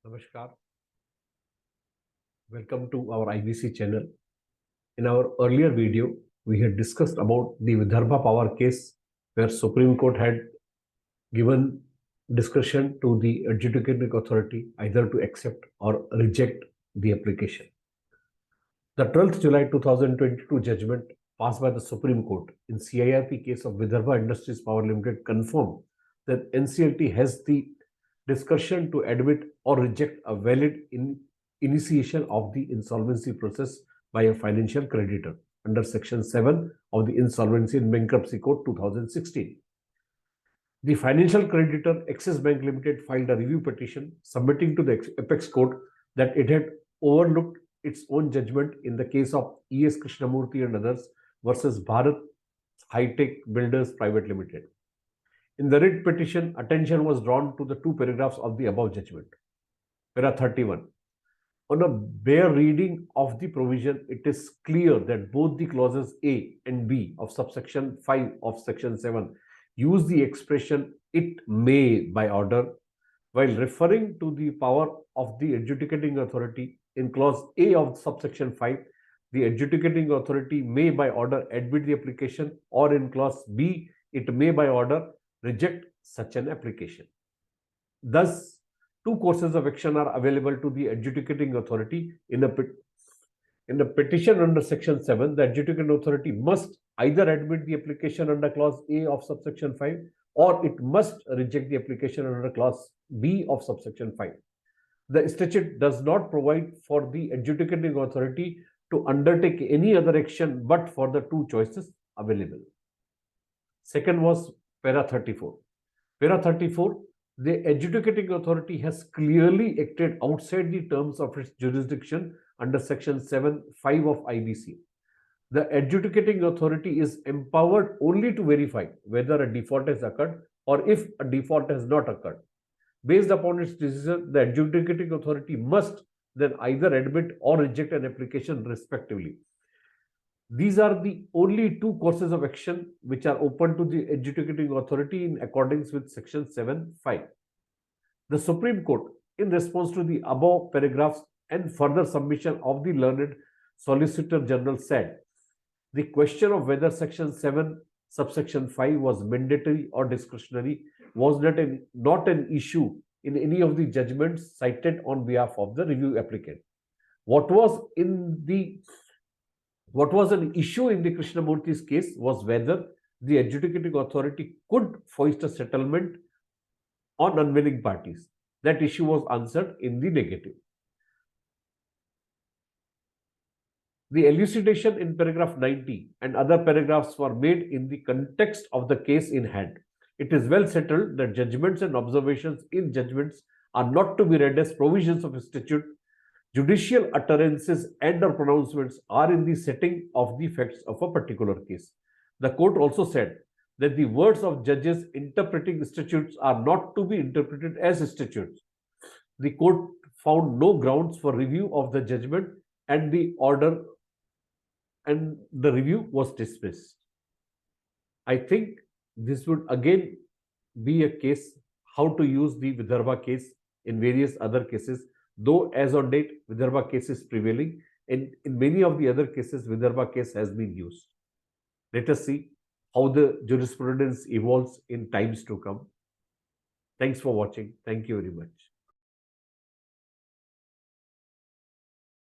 Namaskar. Welcome to our IBC channel. In our earlier video, we had discussed about the Vidharbha power case where Supreme Court had given discretion to the adjudicating authority either to accept or reject the application. The 12th July 2022 judgment passed by the Supreme Court in CIRP case of Vidharbha Industries Power Limited confirmed that NCLT has the discretion to admit or reject a valid initiation of the insolvency process by a financial creditor under Section 7 of the Insolvency and Bankruptcy Code 2016. The financial creditor Axis Bank Limited filed a review petition submitting to the Apex Court that it had overlooked its own judgment in the case of E.S. Krishnamurthy and others versus Bharat High-Tech Builders Private Limited. In the writ petition, attention was drawn to the two paragraphs of the above judgment. Para 31. On a bare reading of the provision, it is clear that both the clauses A and B of subsection 5 of section 7 use the expression "it may" by order, while referring to the power of the adjudicating authority. In clause A of subsection 5, the adjudicating authority may by order admit the application, or in clause B, it may by order reject such an application. Thus, two courses of action are available to the adjudicating authority. In a petition under section 7, the adjudicating authority must either admit the application under clause A of subsection 5, or it must reject the application under clause B of subsection 5. The statute does not provide for the adjudicating authority to undertake any other action but for the two choices available. Second was para 34. Para 34, the adjudicating authority has clearly acted outside the terms of its jurisdiction under section 7(5) of IBC. The adjudicating authority is empowered only to verify whether a default has occurred or if a default has not occurred. Based upon its decision, the adjudicating authority must then either admit or reject an application respectively. These are the only two courses of action which are open to the adjudicating authority in accordance with section 7(5). The Supreme Court, in response to the above paragraphs and further submission of the learned Solicitor General, said, the question of whether section 7 subsection 5 was mandatory or discretionary was not an issue in any of the judgments cited on behalf of the review applicant. What was an issue in the Krishnamurthy's case was whether the adjudicating authority could foist a settlement on unwilling parties. That issue was answered in the negative. The elucidation in paragraph 90 and other paragraphs were made in the context of the case in hand. It is well settled that judgments and observations in judgments are not to be read as provisions of a statute. Judicial utterances and/or pronouncements are in the setting of the facts of a particular case. The court also said that the words of judges interpreting statutes are not to be interpreted as statutes. The court found no grounds for review of the judgment and the order, and the review was dismissed. I think this would again be a case how to use the Vidharbha case in various other cases, though as on date Vidharbha case is prevailing, and in many of the other cases Vidharbha case has been used. Let us see how the jurisprudence evolves in times to come. Thanks for watching. Thank you very much.